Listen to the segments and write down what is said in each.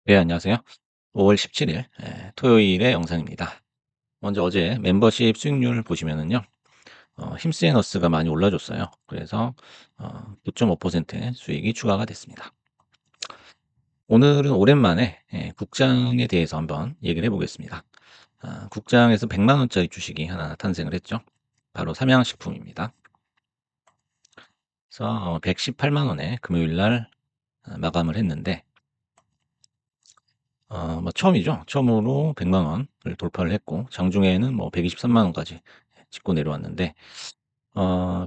네, 안녕하세요. 5월 17일 토요일의 영상입니다. 먼저 어제 멤버십 수익률 보시면은요. 힘스앤어스가 많이 올라줬어요. 그래서 9.5%의 수익이 추가가 됐습니다. 오늘은 오랜만에 국장에 대해서 한번 얘기를 해 보겠습니다. 국장에서 100만 원짜리 주식이 하나 탄생을 했죠. 바로 삼양식품입니다. 그래서 118만 원에 금요일 날 마감을 했는데 뭐 처음이죠. 처음으로 100만 원을 돌파를 했고 장중에는 뭐 123만 원까지 짚고 내려왔는데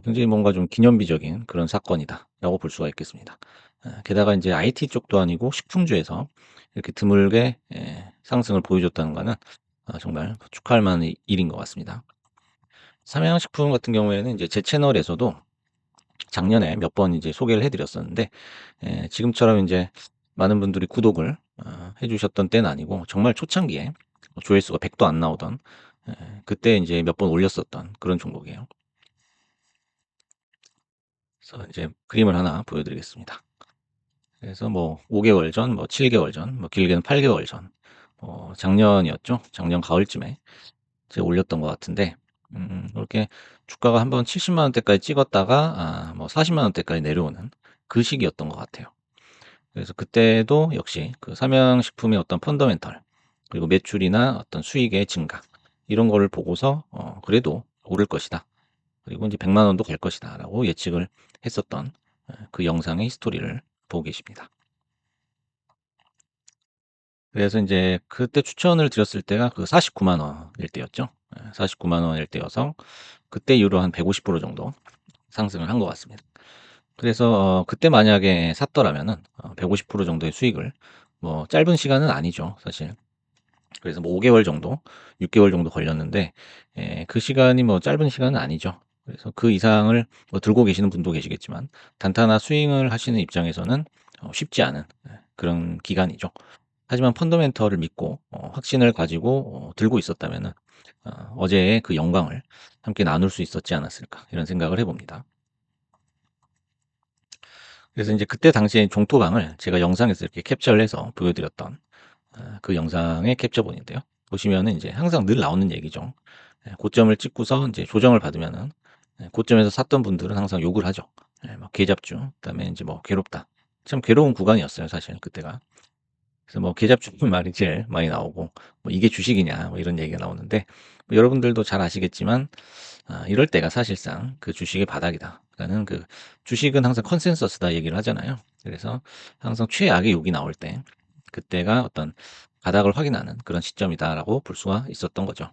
굉장히 뭔가 좀 기념비적인 그런 사건이다라고 볼 수가 있겠습니다. 게다가 인제 IT 쪽도 아니고 식품주에서 이렇게 드물게 상승을 보여줬다는 거는 정말 축하할 만한 일인 것 같습니다. 삼양식품 같은 경우에는 인제 제 채널에서도 작년에 몇 번 이제 소개를 해 드렸었는데 지금처럼 인제 많은 분들이 구독을 해 주셨던 때는 아니고 정말 초창기에 조회수가 100도 안 나오던 그때 인제 몇 번 올렸었던 그런 종목이에요. 그래서 이제 그림을 하나 보여 드리겠습니다. 그래서 뭐 5 개월 전, 뭐 7 개월 전, 뭐 길게는 8 개월 전, 작년이었죠. 작년 가을쯤에 제가 올렸던 것 같은데 이렇게 주가가 한번 70만 원대까지 찍었다가 뭐 40만 원대까지 내려오는 그 시기였던 것 같아요. 그래서 그때도 역시 그 삼양식품의 어떤 펀더멘털 그리고 매출이나 어떤 수익의 증가 이런 거를 보고서 그래도 오를 것이다. 그리고 이제 100만 원도 갈 것이다라고 예측을 했었던 그 영상의 스토리를 보고 계십니다. 그래서 인제 그때 추천을 드렸을 때가 그 49만 원일 때였죠. 49만 원일 때여서 그때 이후로 한 150% 정도 상승을 한 것 같습니다. 그래서 그때 만약에 샀더라면은 150% 정도의 수익을 뭐 짧은 시간은 아니죠, 사실. 그래서 뭐 5 개월 정도, 6 개월 정도 걸렸는데 그 시간이 뭐 짧은 시간은 아니죠. 그래서 그 이상을 뭐 들고 계시는 분도 계시겠지만 단타나 스윙을 하시는 입장에서는 쉽지 않은 그런 기간이죠. 하지만 펀더멘털을 믿고 확신을 가지고 들고 있었다면은 어제의 그 영광을 함께 나눌 수 있었지 않았을까 이런 생각을 해 봅니다. 그래서 인제 그때 당시에 종토방을 제가 영상에서 이렇게 캡처를 해서 보여 드렸던 그 영상의 capture본인데요. 보시면은 인제 항상 늘 나오는 얘기죠. 고점을 찍고서 인제 조정을 받으면은 고점에서 샀던 분들은 항상 욕을 하죠. 막 계잡주 그다음에 인제 뭐 괴롭다. 참 괴로운 구간이었어요 사실 그때가. 그래서 뭐 계잡주는 말이 제일 많이 나오고 뭐 "이게 주식이냐." 뭐 이런 얘기가 나오는데 뭐 여러분들도 잘 아시겠지만 이럴 때가 사실상 그 주식의 바닥이다라는 그 주식은 항상 컨센서스다 얘기를 하잖아요. 그래서 항상 최악의 욕이 나올 때 그때가 어떤 바닥을 확인하는 그런 시점이다라고 볼 수가 있었던 거죠.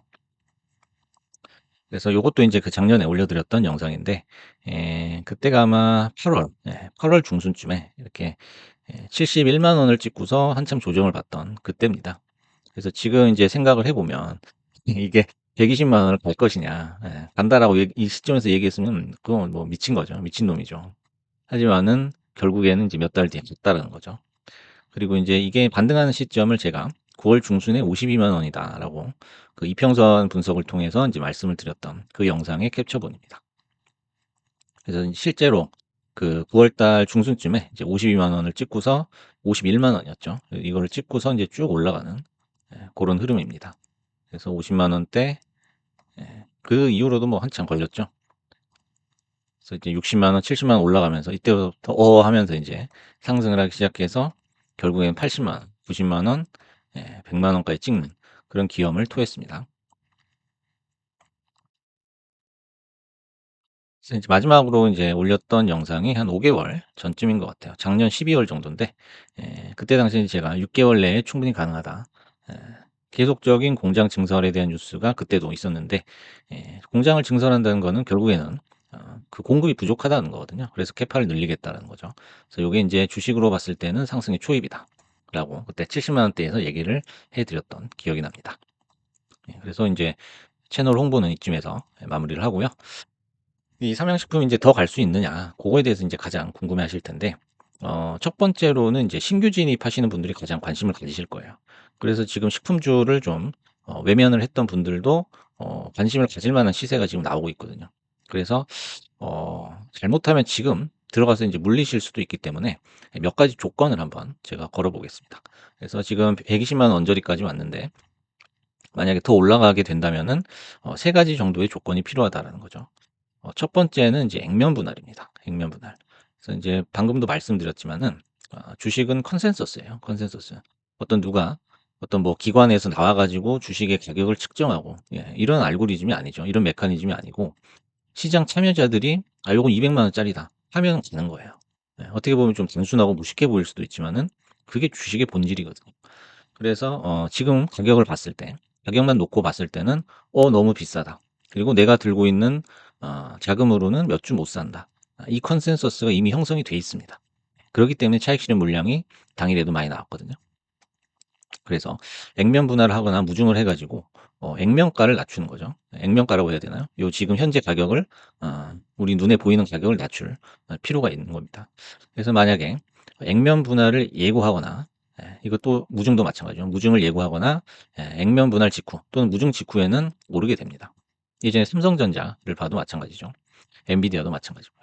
그래서 요것도 인제 그 작년에 올려드렸던 영상인데 그때가 아마 8월 8월 중순쯤에 이렇게 71만 원을 찍고서 한참 조정을 받던 그때입니다. 그래서 지금 인제 생각을 해 보면 이게 120만 원을 갈 것이냐 간다라고 이 시점에서 얘기했으면 그건 뭐 미친 거죠. 미친놈이죠. 하지만은 결국에는 이제 몇 달 뒤에 갔다라는 거죠. 그리고 인제 이게 반등하는 시점을 제가 9월 중순에 52만 원이다라고 그 이평선 분석을 통해서 인제 말씀을 드렸던 그 영상의 캡처본입니다. 그래서 실제로 그 9월 달 중순쯤에 이제 52만 원을 찍고서 51만 원이었죠. 이거를 찍고서 인제 쭉 올라가는 고런 흐름입니다. 그래서 50만 원대 그 이후로도 뭐 한참 걸렸죠. 그래서 이제 60만 원, 70만 원 올라가면서 이때부터 하면서 인제 상승을 하기 시작해서 결국엔 80만 원, 90만 원, 100만 원까지 찍는 그런 기염을 토했습니다. 그래서 이제 마지막으로 인제 올렸던 영상이 한 5 개월 전쯤인 것 같아요. 작년 12월 정도인데 그때 당시에 제가 "6 개월 내에 충분히 가능하다." 예 계속적인 공장 증설에 대한 뉴스가 그때도 있었는데 공장을 증설한다는 거는 결국에는 그 공급이 부족하다는 거거든요. 그래서 "캐파를 늘리겠다."는 거죠. 그래서 요게 인제 "주식으로 봤을 때는 상승의 초입이다."라고 그때 70만 원대에서 얘기를 해 드렸던 기억이 납니다. 그래서 인제 채널 홍보는 이쯤에서 마무리를 하고요. 이 삼양식품이 인제 더 갈 수 있느냐 고거에 대해서 인제 가장 궁금해하실 텐데 첫 번째로는 인제 신규 진입하시는 분들이 가장 관심을 가지실 거예요. 그래서 지금 식품주를 좀 외면을 했던 분들도 관심을 가질 만한 시세가 지금 나오고 있거든요. 그래서 잘못하면 지금 들어가서 인제 물리실 수도 있기 때문에 몇 가지 조건을 한번 제가 걸어 보겠습니다. 그래서 지금 120만 원 언저리까지 왔는데 만약에 더 올라가게 된다면은 3 가지 정도의 조건이 필요하다라는 거죠. 첫 번째는 이제 액면 분할입니다. 액면 분할. 그래서 인제 방금도 말씀드렸지만은 주식은 컨센서스예요, 컨센서스. 어떤 누가 어떤 뭐 기관에서 나와 가지고 주식의 가격을 측정하고 이런 알고리즘이 아니죠. 이런 메커니즘이 아니고 시장 참여자들이 '아 요건 200만 원짜리다.' 하면 가는 거예요. 어떻게 보면 좀 단순하고 무식해 보일 수도 있지만은 그게 주식의 본질이거든요. 그래서 지금 가격을 봤을 때 가격만 놓고 봤을 때는 '너무 비싸다.' 그리고 '내가 들고 있는 자금으로는 몇 주 못 산다.' 이 컨센서스가 이미 형성이 돼 있습니다. 그렇기 때문에 차익 실현 물량이 당일에도 많이 나왔거든요. 그래서 액면 분할을 하거나 무중을 해 가지고 액면가를 낮추는 거죠. 액면가라고 해야 되나요? 요 지금 현재 가격을 우리 눈에 보이는 가격을 낮출 필요가 있는 겁니다. 그래서 만약에 액면 분할을 예고하거나 이것도 무중도 마찬가지죠. 무중을 예고하거나 액면 분할 직후 또는 무중 직후에는 오르게 됩니다. 예전에 삼성전자를 봐도 마찬가지죠. 엔비디아도 마찬가지고요.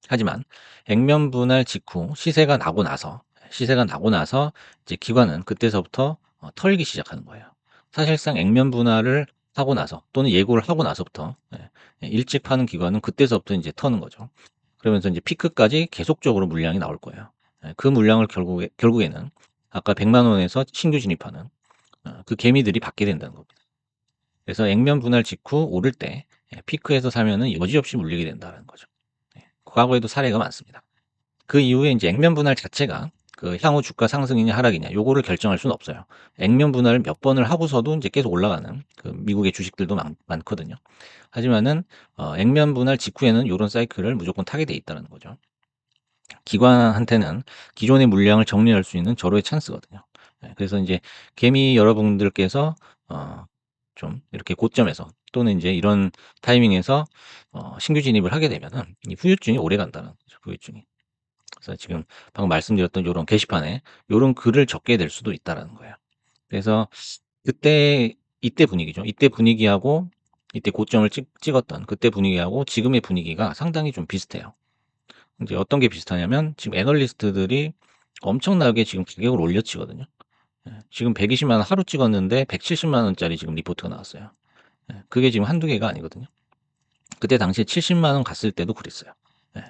하지만 액면 분할 직후 시세가 나고 나서 이제 기관은 그때서부터 털기 시작하는 거예요. 사실상 액면 분할을 하고 나서 또는 예고를 하고 나서부터 일찍 파는 기관은 그때서부터 인제 터는 거죠. 그러면서 인제 피크까지 계속적으로 물량이 나올 거예요. 그 물량을 결국에는 아까 100만 원에서 신규 진입하는 그 개미들이 받게 된다는 겁니다. 그래서 액면 분할 직후 오를 때 피크에서 사면은 여지없이 물리게 된다는 거죠. 과거에도 사례가 많습니다. 그 이후에 인제 액면 분할 자체가 그 향후 주가 상승이냐 하락이냐 요거를 결정할 수는 없어요. 액면 분할을 몇 번을 하고서도 인제 계속 올라가는 그 미국의 주식들도 많거든요. 하지만은 액면 분할 직후에는 요런 사이클을 무조건 타게 돼 있다는 거죠. 기관한테는 기존의 물량을 정리할 수 있는 절호의 찬스거든요. 그래서 인제 개미 여러분들께서 어 좀 이렇게 고점에서 또는 인제 이런 타이밍에서 신규 진입을 하게 되면은 이 후유증이 오래간다는 거죠, 후유증이. 그래서 지금 방금 말씀드렸던 요런 게시판에 요런 글을 적게 될 수도 있다라는 거예요. 그래서 그때 이때 분위기죠. 이때 분위기하고 이때 고점을 찍었던 그때 분위기하고 지금의 분위기가 상당히 좀 비슷해요. 인제 어떤 게 비슷하냐면 지금 애널리스트들이 엄청나게 지금 가격을 올려치거든요. 지금 120만 원 하루 찍었는데 170만 원짜리 지금 리포트가 나왔어요. 그게 지금 한두 개가 아니거든요. 그때 당시에 70만 원 갔을 때도 그랬어요.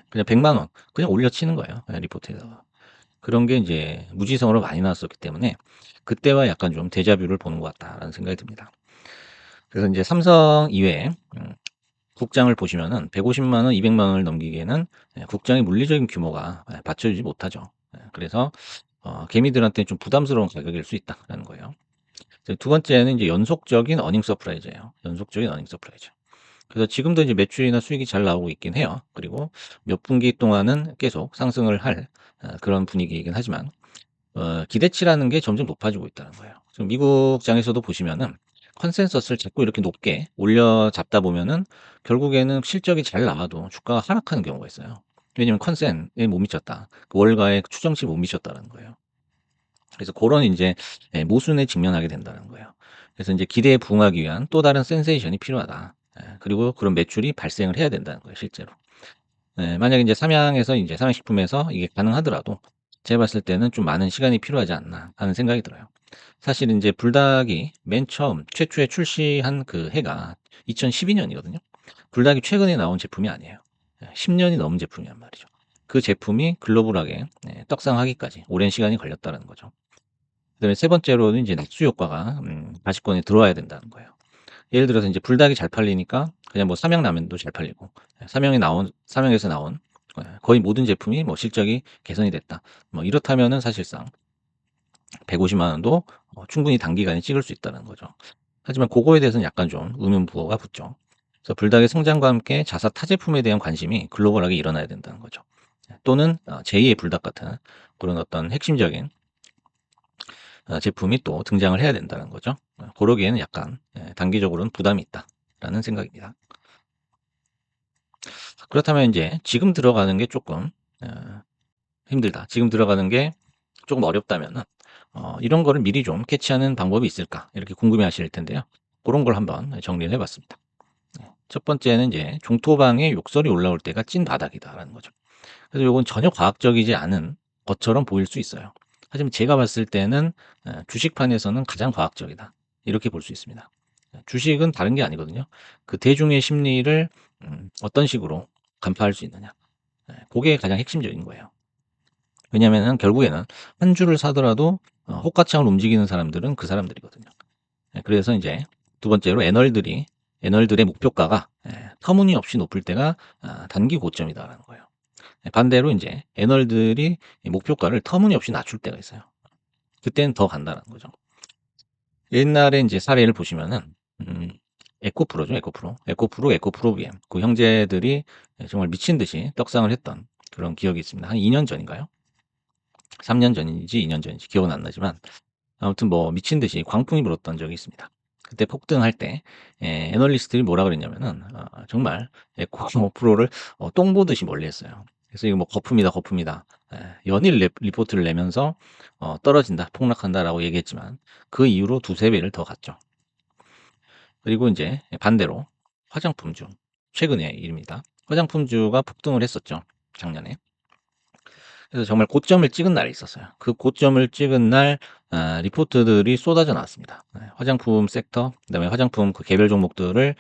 그냥 100만 원 그냥 올려치는 거예요, 리포트에다가. 그런 게 인제 무지성으로 많이 나왔었기 때문에 그때와 약간 좀 데자뷰를 보는 것 같다라는 생각이 듭니다. 그래서 인제 삼성 이외에 국장을 보시면은 150만 원, 200만 원을 넘기기에는 국장의 물리적인 규모가 받쳐주지 못하죠. 그래서 개미들한테는 좀 부담스러운 가격일 수 있다라는 거예요. 이제 두 번째는 인제 연속적인 어닝 서프라이즈예요. 연속적인 어닝 서프라이즈. 그래서 지금도 이제 매출이나 수익이 잘 나오고 있긴 해요. 그리고 몇 분기 동안은 계속 상승을 할 그런 분위기이긴 하지만 기대치라는 게 점점 높아지고 있다는 거예요. 지금 미국장에서도 보시면은 컨센서스를 자꾸 이렇게 높게 올려 잡다 보면은 결국에는 실적이 잘 나와도 주가가 하락하는 경우가 있어요. 왜냐면 컨센에 못 미쳤다. 그 월가의 추정치에 못 미쳤다는 거예요. 그래서 고런 인제 모순에 직면하게 된다는 거예요. 그래서 인제 기대에 부응하기 위한 또 다른 센세이션이 필요하다. 그리고 그런 매출이 발생을 해야 된다는 거예요 실제로. 만약에 인제 삼양에서 인제 삼양식품에서 이게 가능하더라도 제가 봤을 때는 좀 많은 시간이 필요하지 않나 하는 생각이 들어요. 사실 인제 불닭이 맨 처음 최초에 출시한 그 해가 2012 년이거든요. 불닭이 최근에 나온 제품이 아니에요. 10 년이 넘은 제품이란 말이죠. 그 제품이 글로벌하게 떡상하기까지 오랜 시간이 걸렸다라는 거죠. 그다음에 세 번째로는 인제 낙수 효과가 다시권에 들어와야 된다는 거예요. 예를 들어서 인제 불닭이 잘 팔리니까 그냥 뭐 삼양라면도 잘 팔리고 삼양에서 나온 거의 모든 제품이 뭐 실적이 개선이 됐다. 뭐 이렇다면은 사실상 150만 원도 충분히 단기간에 찍을 수 있다는 거죠. 하지만 고거에 대해서는 약간 좀 의문부호가 붙죠. 그래서 불닭의 성장과 함께 자사 타 제품에 대한 관심이 글로벌하게 일어나야 된다는 거죠. 또는 제2의 불닭 같은 그런 어떤 핵심적인 제품이 또 등장을 해야 된다는 거죠. 고러기에는 약간 단기적으로는 부담이 있다라는 생각입니다. 그렇다면 인제 지금 들어가는 게 쪼끔 어 힘들다. 지금 들어가는 게 쪼금 어렵다면은 '이런 거를 미리 좀 캐치하는 방법이 있을까?' 이렇게 궁금해하실 텐데요. 고런 걸 한번 정리를 해 봤습니다. 첫 번째는 이제 '종토방에 욕설이 올라올 때가 찐 바닥이다.'라는 거죠. 그래서 요건 전혀 과학적이지 않은 것처럼 보일 수 있어요. 하지만 제가 봤을 때는 주식판에서는 가장 과학적이다. 이렇게 볼 수 있습니다. 주식은 다른 게 아니거든요. 그 대중의 심리를 어떤 식으로 간파할 수 있느냐. 그게 가장 핵심적인 거예요. 왜냐면은 결국에는 한 주를 사더라도 호가창을 움직이는 사람들은 그 사람들이거든요. 그래서 이제 두 번째로 애널들의 목표가가 터무니없이 높을 때가 단기 고점이다라는 거예요. 반대로 이제 애널들이 목표가를 터무니없이 낮출 때가 있어요. 그때는 더 간다는 거죠. 옛날에 이제 사례를 보시면은 에코프로죠, 에코프로. 에코프로 BM. 그 형제들이 정말 미친 듯이 떡상을 했던 그런 기억이 있습니다. 한 2년 전인가요? 3년 전인지 2년 전인지 기억은 안 나지만 아무튼 뭐 미친 듯이 광풍이 불었던 적이 있습니다. 그때 폭등할 때 애널리스트들이 뭐라 그랬냐면은 정말 에코프로를 똥 보듯이 멀리했어요. 그래서 이거 뭐 거품이다, 거품이다. 연일 리포트를 내면서 떨어진다, 폭락한다라고 얘기했지만 그 이후로 두세 배를 더 갔죠. 그리고 이제 반대로 화장품주, 최근의 일입니다. 화장품주가 폭등을 했었죠, 작년에. 그래서 정말 고점을 찍은 날이 있었어요. 그 고점을 찍은 날 리포트들이 쏟아져 나왔습니다. 화장품 섹터, 그다음에 화장품 그 개별 종목들을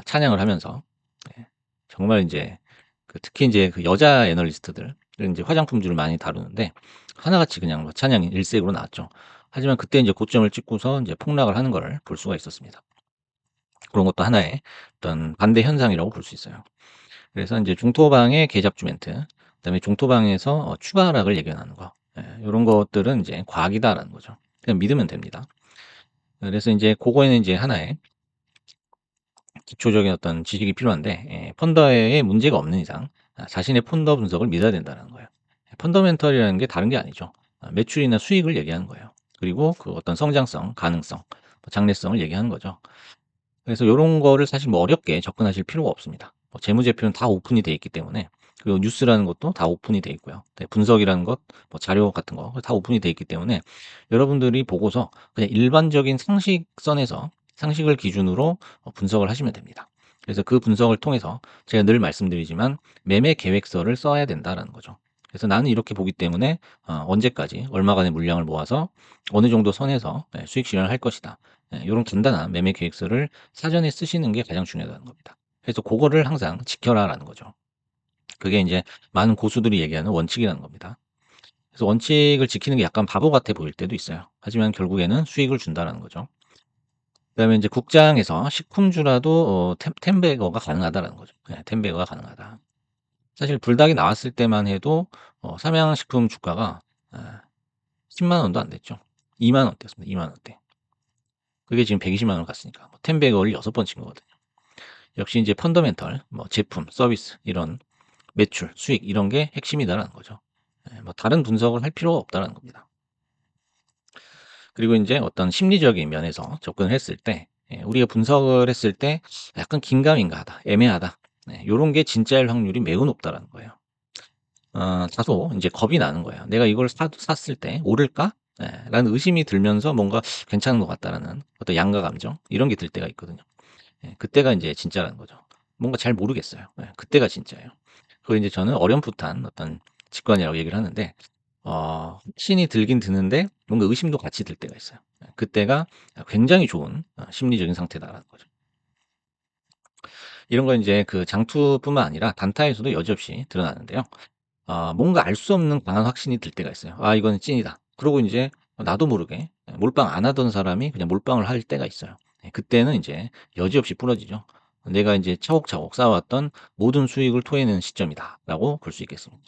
찬양을 하면서 정말 이제 특히 이제 그 여자 애널리스트들 이제 화장품주를 많이 다루는데 하나같이 그냥 뭐 찬양 일색으로 나왔죠. 하지만 그때 이제 고점을 찍고서 이제 폭락을 하는 걸 볼 수가 있었습니다. 그런 것도 하나의 어떤 반대 현상이라고 볼 수 있어요. 그래서 이제 중토방의 계잡주 멘트, 그다음에 중토방에서 추가 하락을 예견하는 거, 요런 것들은 이제 과학이다라는 거죠. 그냥 믿으면 됩니다. 그래서 이제 고거에는 이제 하나의 기초적인 어떤 지식이 필요한데 펀더에 문제가 없는 이상 자신의 펀더 분석을 믿어야 된다는 거예요. 펀더멘털이라는 게 다른 게 아니죠. 매출이나 수익을 얘기하는 거예요. 그리고 그 어떤 성장성, 가능성, 장래성을 얘기하는 거죠. 그래서 요런 거를 사실 뭐 어렵게 접근하실 필요가 없습니다. 재무제표는 다 오픈이 돼 있기 때문에 그리고 뉴스라는 것도 다 오픈이 돼 있고요. 분석이라는 것, 뭐 자료 같은 거 다 오픈이 돼 있기 때문에 여러분들이 보고서 그냥 일반적인 상식선에서 상식을 기준으로 분석을 하시면 됩니다. 그래서 그 분석을 통해서 제가 늘 말씀드리지만 매매 계획서를 써야 된다라는 거죠. 그래서 나는 이렇게 보기 때문에 언제까지 얼마간의 물량을 모아서 어느 정도 선에서 수익 실현을 할 것이다. 요런 간단한 매매 계획서를 사전에 쓰시는 게 가장 중요하다는 겁니다. 그래서 고거를 항상 지켜라라는 거죠. 그게 인제 많은 고수들이 얘기하는 원칙이라는 겁니다. 그래서 원칙을 지키는 게 약간 바보 같아 보일 때도 있어요. 하지만 결국에는 수익을 준다라는 거죠. 그다음에 인제 국장에서 식품주라도 템베거가 가능하다라는 거죠. 템베거가 가능하다. 사실 불닭이 나왔을 때만 해도 삼양식품 주가가 10만 원도 안 됐죠. 2만 원대였습니다. 2만 원대. 그게 지금 120만 원 갔으니까 뭐 10배거를 6번 친 거거든요. 역시 이제 펀더멘털, 뭐 제품, 서비스 이런 매출, 수익 이런 게 핵심이다라는 거죠. 뭐 다른 분석을 할 필요가 없다라는 겁니다. 그리고 이제 어떤 심리적인 면에서 접근을 했을 때 우리가 분석을 했을 때 약간 긴가민가하다, 애매하다. 요런 게 진짜일 확률이 매우 높다라는 거예요. 다소 이제 겁이 나는 거예요. '내가 이걸 샀을 때 오를까?' 라는 의심이 들면서 뭔가 '괜찮은 것 같다.'라는 어떤 양가 감정 이런 게 들 때가 있거든요. 그때가 인제 진짜라는 거죠. 뭔가 잘 모르겠어요. 그때가 진짜예요. 그걸 인제 저는 어렴풋한 어떤 직관이라고 얘기를 하는데 신이 들긴 드는데 뭔가 의심도 같이 들 때가 있어요. 그때가 굉장히 좋은 심리적인 상태다라는 거죠. 이런 건 인제 그 장투뿐만 아니라 단타에서도 여지없이 드러나는데요. 뭔가 알 수 없는 강한 확신이 들 때가 있어요. '아 이거는 찐이다.' 그러고 인제 나도 모르게 몰빵 안 하던 사람이 그냥 몰빵을 할 때가 있어요. 그때는 인제 여지없이 부러지죠. '내가 인제 차곡차곡 쌓아왔던 모든 수익을 토해내는 시점이다.'라고 볼 수 있겠습니다.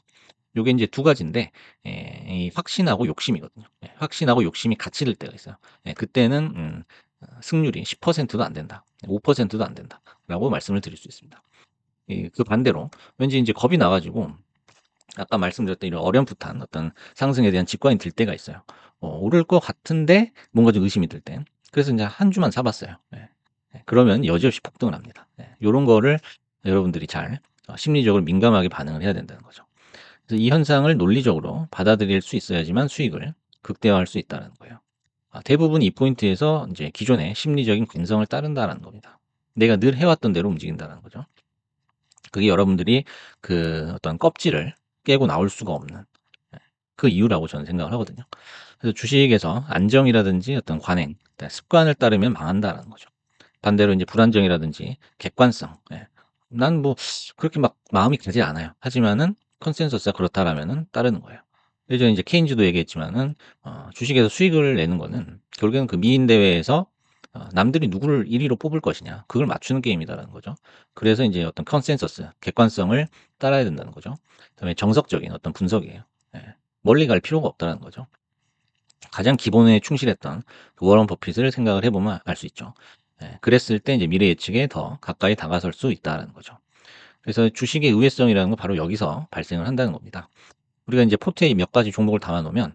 요게 인제 두 가지인데 이 확신하고 욕심이거든요. 확신하고 욕심이 같이 들 때가 있어요. 그때는 승률이 10%도 안 된다. 5%도 안 된다라고 말씀을 드릴 수 있습니다. 그 반대로 왠지 인제 겁이 나 가지고 아까 말씀드렸던 이런 어렴풋한 어떤 상승에 대한 직관이 들 때가 있어요. 오를 것 같은데 뭔가 좀 의심이 들 땐. 그래서 인제 한 주만 사 봤어요. 그러면 여지없이 폭등을 합니다. 요런 거를 여러분들이 잘 심리적으로 민감하게 반응을 해야 된다는 거죠. 그래서 이 현상을 논리적으로 받아들일 수 있어야지만 수익을 극대화할 수 있다는 거예요. 대부분 이 포인트에서 인제 기존의 심리적인 관성을 따른다라는 겁니다. 내가 늘 해왔던 대로 움직인다는 거죠. 그게 여러분들이 그 어떤 껍질을 깨고 나올 수가 없는 예 그 이유라고 저는 생각을 하거든요. 그래서 주식에서 안정이라든지 어떤 관행, 습관을 따르면 망한다라는 거죠. 반대로 인제 불안정이라든지 객관성 난 뭐 그렇게 막 마음이 가지 않아요. 하지만은 컨센서스가 그렇다라면은 따르는 거예요. 예전에 이제 케인즈도 얘기했지만은 주식에서 수익을 내는 거는 결국에는 그 미인 대회에서 남들이 누구를 1 위로 뽑을 것이냐 그걸 맞추는 게임이다라는 거죠. 그래서 인제 어떤 컨센서스, 객관성을 따라야 된다는 거죠. 그다음에 정석적인 어떤 분석이에요. 예. 멀리 갈 필요가 없다라는 거죠. 가장 기본에 충실했던 그 워런 버핏을 생각을 해 보면 알 수 있죠. 예. 그랬을 때 이제 미래 예측에 더 가까이 다가설 수 있다라는 거죠. 그래서 주식의 의외성이라는 건 바로 여기서 발생을 한다는 겁니다. 우리가 인제 포트에 몇 가지 종목을 담아 놓으면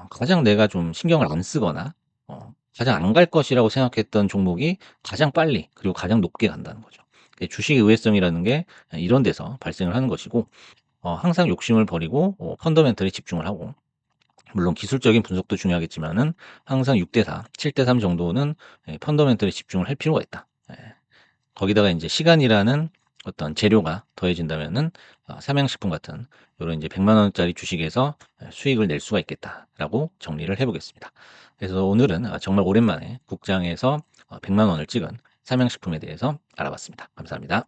가장 내가 좀 신경을 안 쓰거나 가장 안 갈 것이라고 생각했던 종목이 가장 빨리 그리고 가장 높게 간다는 거죠. 주식의 의외성이라는 게 이런 데서 발생을 하는 것이고 항상 욕심을 버리고 펀더멘털에 집중을 하고 물론 기술적인 분석도 중요하겠지만은 항상 6대 4, 7대 3 정도는 펀더멘털에 집중을 할 필요가 있다. 예. 거기다가 인제 시간이라는 어떤 재료가 더해진다면은 삼양식품 같은 요런 이제 1 0 0 원짜리 주식에서 수익을 낼 수가 있겠다라고 정리를 해 보겠습니다. 그래서 오늘은 정말 오랜만에 국장에서 1 0 0 원을 찍은 삼양식품에 대해서 알아봤습니다. 감사합니다.